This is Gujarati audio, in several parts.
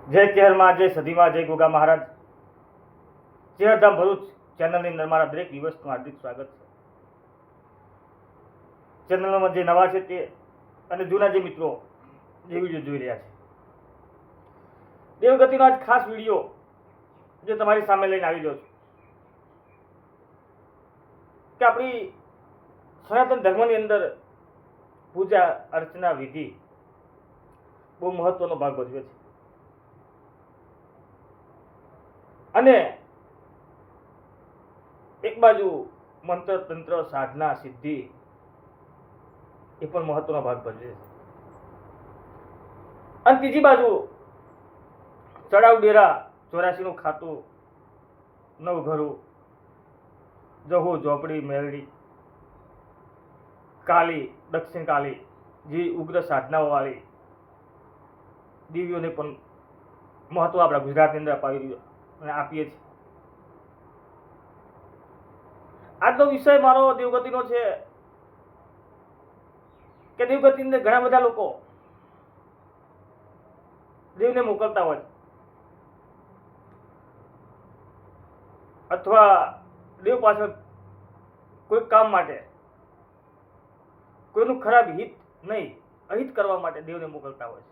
જય ચેહરમાં, જય સદીમાં, જય ગોગા મહારાજ. ચેહરધામ ભરૂચ ચેનલની અંદર મારા દરેક દિવસનું હાર્દિક સ્વાગત છે. ચેનલમાં જે નવા છે તે અને જૂના જે મિત્રો જે વિડીયો જોઈ રહ્યા છે, દેવગતિનો આજ ખાસ વિડીયો જે તમારી સામે લઈને આવી રહ્યો છું કે આપણી સનાતન ધર્મની અંદર પૂજા અર્ચના વિધિ બહુ મહત્વનો ભાગ ભજવે છે. અને એક બાજુ મંત્ર તંત્ર સાધના સિદ્ધિ એ પણ મહત્વનો ભાગ ભજવે છે. અને ત્રીજી બાજુ ચડાવ ડેરા 84નું ખાતું, નવઘરું, જહુ ઝોપડી મેળડી, કાલી, દક્ષિણ કાલી જે ઉગ્ર સાધનાઓ વાળી દેવીઓને પણ મહત્વ આપણા ગુજરાતની અંદર અપાવી રહ્યો અને આપીએ છીએ. આજનો વિષય મારો દેવગતિનો છે કે દેવગતિની અંદર ઘણા બધા લોકો દેવને મોકલતા હોય અથવા દેવ પાછળ કોઈ કામ માટે, કોઈનું ખરાબ હિત નહીં અહિત કરવા માટે દેવને મોકલતા હોય છે.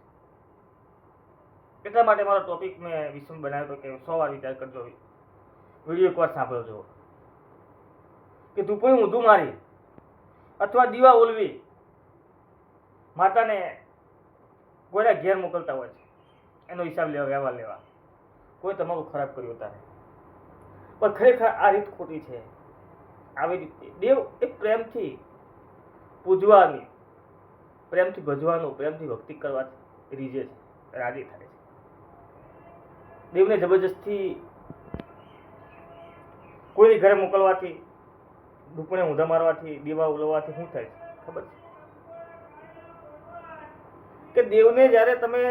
એટલા માટે મારો ટોપિક મેં વિષય બનાવ્યો હતો કે 100 વાર વિચાર કરજો, વિડીયો એકવાર સાંભળજો કે ધૂપોયું ઊંધું મારી અથવા દીવા ઓલવી માતાને કોઈના ઘેર મોકલતા હોય છે, એનો હિસાબ લેવા, વ્યવહાર લેવા. કોઈ તમારું ખરાબ કર્યું તારે, પણ ખરેખર આ રીત ખોટી છે. આવી રીતે દેવ એ પ્રેમથી પૂજવાની, પ્રેમથી ભજવાનું, પ્રેમથી ભક્તિ કરવાથી રીઝે છે, રાજી થાય છે. દેવને જબરજસ્તી કોઈની ઘરે મોકલવાથી, ધૂપને ઊંધા મારવાથી, દીવા ઉલવવાથી શું થાય છે ખબર છે? કે દેવને જ્યારે તમે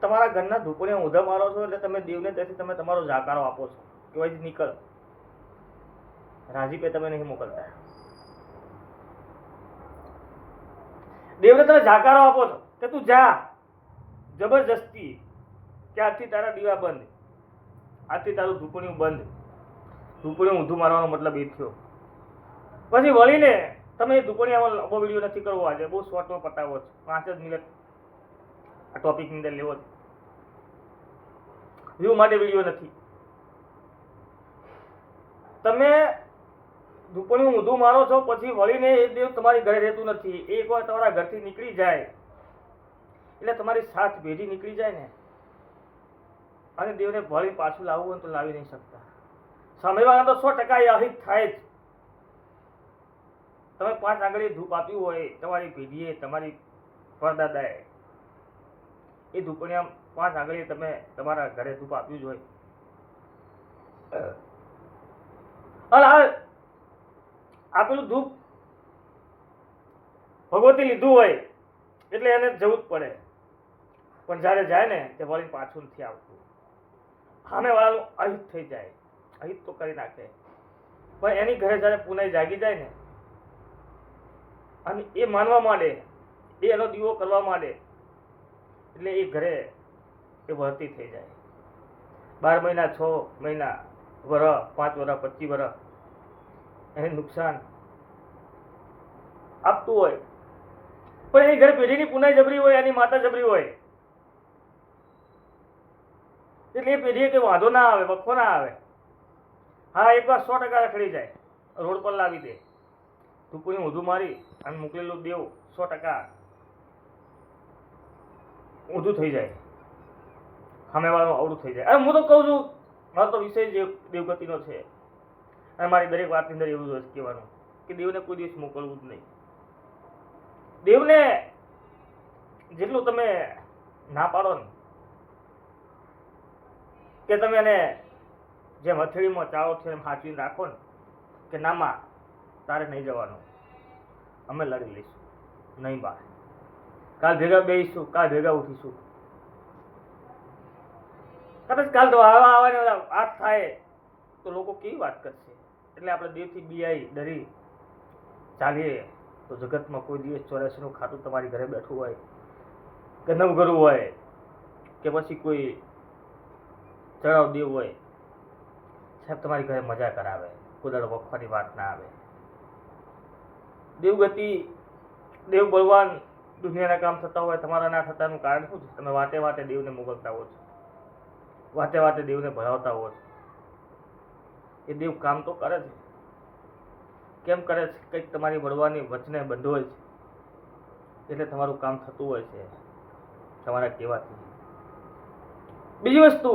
તમારા ઘરના ધૂપને ઊંધા મારો છો એટલે તમે દેવને ત્યાંથી તમે તમારો જાકારો આપો છો કે ભાઈ નીકળ, રાજી પે તમે નહીં મોકલતા. દેવને તમે જાકારો આપો છો કે તું જા, જબરજસ્તી કે આજથી તારા દીવા બંધ, આજથી તારું ધૂપણિયું બંધ. ધૂપણિયું ઊંધું મારવાનો મતલબ એ થયો. પછી વળીને તમે એ ધૂપણિયામાં લાંબો વિડીયો નથી કરવો, આજે બહુ શોર્ટમાં પતાવો છો, 5 જ મિનિટ આ ટોપિકની અંદર લેવો છે. વ્યૂ માટે વિડીયો નથી. તમે ધૂપણિયું ઊંધું મારો છો, પછી વળીને એ દેવ તમારી ઘરે રહેતું નથી. એકવાર તમારા ઘરથી નીકળી જાય એટલે તમારી 7 પેઢી નીકળી જાય ને, અને દેવને વળી પાછું લાવવું હોય તો લાવી નહીં શકતા. સામેવાળા તો 100% એ અહિત થાય જ. તમે 5 આંગળીએ ધૂપ આપ્યું હોય તમારી પેઢીએ, તમારી પરદાદાએ, એ ધૂપણિયા 5 આંગળીએ તમે તમારા ઘરે ધૂપ આપ્યું જ હોય. અને આપેલું ધૂપ ભગવતી લીધું હોય એટલે એને જવું જ પડે. પણ જ્યારે જાય ને તે વળી પાછું નથી આવતું. સામે વાળાનું અહિત થઈ જાય, અહિત તો કરી નાખે, પણ એની ઘરે જ્યારે પુનાઈ જાગી જાય ને અને એ માનવા માંડે, એ એનો દીવો કરવા માંડે એટલે એ ઘરે એ વળતી થઈ જાય. 12 મહિના, 6 મહિના, વર્ષ, 5 વર્ષ, 25 વર્ષ એને નુકસાન આપતું હોય, પણ એની ઘરે પેઢીની પુનાઈ જબરી હોય, એની માતા જબરી હોય એટલે એ પેઢીએ કે વાંધો ના આવે, વખો ના આવે. હા, એકવાર 100% રખડી જાય, રોડ પર લાવી દે, ધૂપણી ઊંધું મારી અને મોકલેલું દેવ 100% ઊંધું થઈ જાય, સામેવાળાનું અવળું થઈ જાય. અરે હું તો કહું છું, મારો તો વિષય જ દેવગતિનો છે અને મારી દરેક વાતની અંદર એવું જ કહેવાનું કે દેવને કોઈ દિવસ મોકલવું જ નહીં. દેવને જેટલું તમે ના પાડો ને, કે તમે એને જેમ હથેળીમાં ચાળો છે એમ સાચવીને રાખો ને કે નામાં તારે નહીં જવાનું, અમે લડી લઈશું, નહીં બા, કાલ ભેગા બેસીશું, કાલ ભેગા ઉઠીશું. કદાચ કાલ તો આવવાની વાત થાય તો લોકો કેવી વાત કરશે? એટલે આપણે દેવથી બિયાઈ ડરી ચાલીએ તો જગતમાં કોઈ દિવસ 84નું ખાતું તમારી ઘરે બેઠું હોય કે નવઘરું હોય કે પછી કોઈ ચડાવ દેવ હોય સાહેબ તમારી ઘરે મજા કરાવે, કોઈ દાડો વખવાની વાત ના આવે. દેવગતિ દેવ બળવાન દુનિયાના કામ થતા હોય, તમારા ના થતાનું કારણ શું છે? તમે વાતે વાતે દેવને મોકલતા હો છો, વાતે વાતે દેવને ભણાવતા હો છો. એ દેવ કામ તો કરે છે. કેમ કરે છે? કંઈક તમારી બળવાની વચને બંધ હોય છે એટલે તમારું કામ થતું હોય છે તમારા કહેવાથી. બીજી વસ્તુ,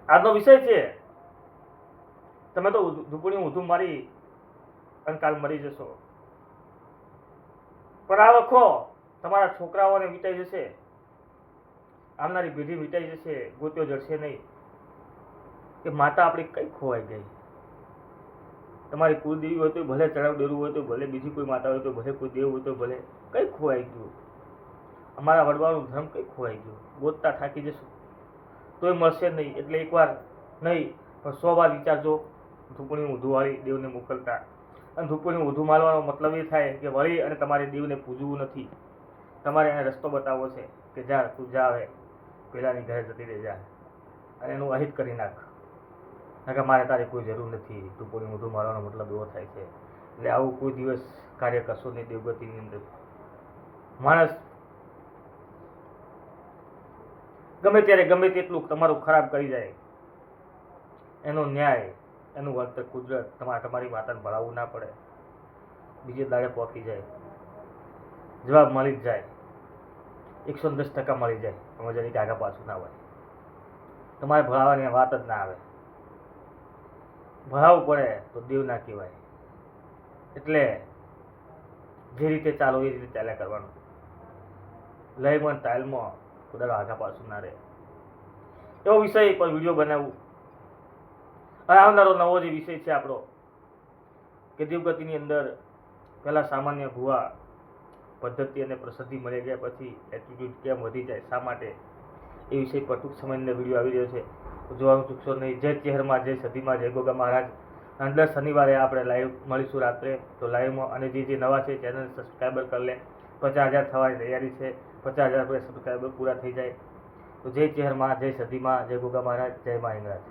આજનો વિષય છે, તમે તો ધૂપણી ઊંધું મારી અને કાલ મરી જશો, પણ આ વખો તમારા છોકરાઓને વીટાઈ જશે, આવનારી પેઢી વીટાઈ જશે, ગોત્યો જડશે નહીં કે માતા આપણી કઈ ખોવાઈ ગઈ. તમારી કુળદેવી હોય તો ભલે, ચડાવ દેવું હોય તો ભલે, બીજી કોઈ માતા હોય તો ભલે, કોઈ દેવ હોય તો ભલે, કઈ ખોવાઈ ગયું. અમારા વડવાનું ધર્મ કઈ ખોવાઈ ગયું. ગોતતા થાકી જશું તોય મળશે નહીં. એટલે એકવાર નહીં પણ 100 વાર વિચારજો ધૂપણી ઊંધું વાળી દેવને મોકલતા. અને ધૂપણી ઊંધું મારવાનો મતલબ એ થાય કે વળી અને તમારે દેવને પૂજવું નથી, તમારે એને રસ્તો બતાવવો છે કે જા તું જા, હવે પેલાની ઘરે જતી રહે જા, અને એનું અહિત કરી નાખ, કે મારે તારી કોઈ જરૂર નથી. ધૂપણી ઊંધું મારવાનો મતલબ એવો થાય છે. એટલે આવું કોઈ દિવસ કાર્ય કરશો નહીં દેવગતિની અંદર. માણસ ગમે ત્યારે ગમે તેટલું તમારું ખરાબ કરી જાય, એનો ન્યાય, એનું વળતર કુદરત તમારી માતાને ભણાવવું ના પડે, બીજે દાડે પહોંચી જાય, જવાબ મળી જ જાય, 110% મળી જાય. એમાં જરી આગા પાછું ના હોય. તમારે ભણાવવાની વાત જ ના આવે. ભણાવવું પડે તો દેવ ના કહેવાય. એટલે જે રીતે ચાલો એ રીતે ચાલ્યા કરવાનું. લયમાં તાલમાં કુદાડો આગા પાછું ના રહે. એવો વિષય પર વિડીયો બનાવવું. અને આવનારો નવો જે વિષય છે આપણો કે દેવગતિની અંદર પહેલા સામાન્ય ભુવા પદ્ધતિ અને પ્રસિદ્ધિ મળી ગયા પછી એટીટ્યુડ કેમ વધી જાય, શા માટે, એ વિષય પર ટૂંક સમયની અંદર વિડીયો આવી રહ્યો છે. જોવાનું ચૂકશો નહીં. જય ચેહરમાં, જય સદીમાં, જય ગોગા મહારાજ. અને દર શનિવારે આપણે લાઈવ મળીશું રાત્રે. તો લાઈવમાં, અને જે નવા છે ચેનલ સબસ્ક્રાઈબર કરી લે. 50,000 થવાની તૈયારી છે. 50,000 સબસ્ક્રાઈબર પૂરા થઈ જાય તો જય ચેહરમાં, જય સદીમાં, જય ગોગા મહારાજ, જય મા હિંગળાજ.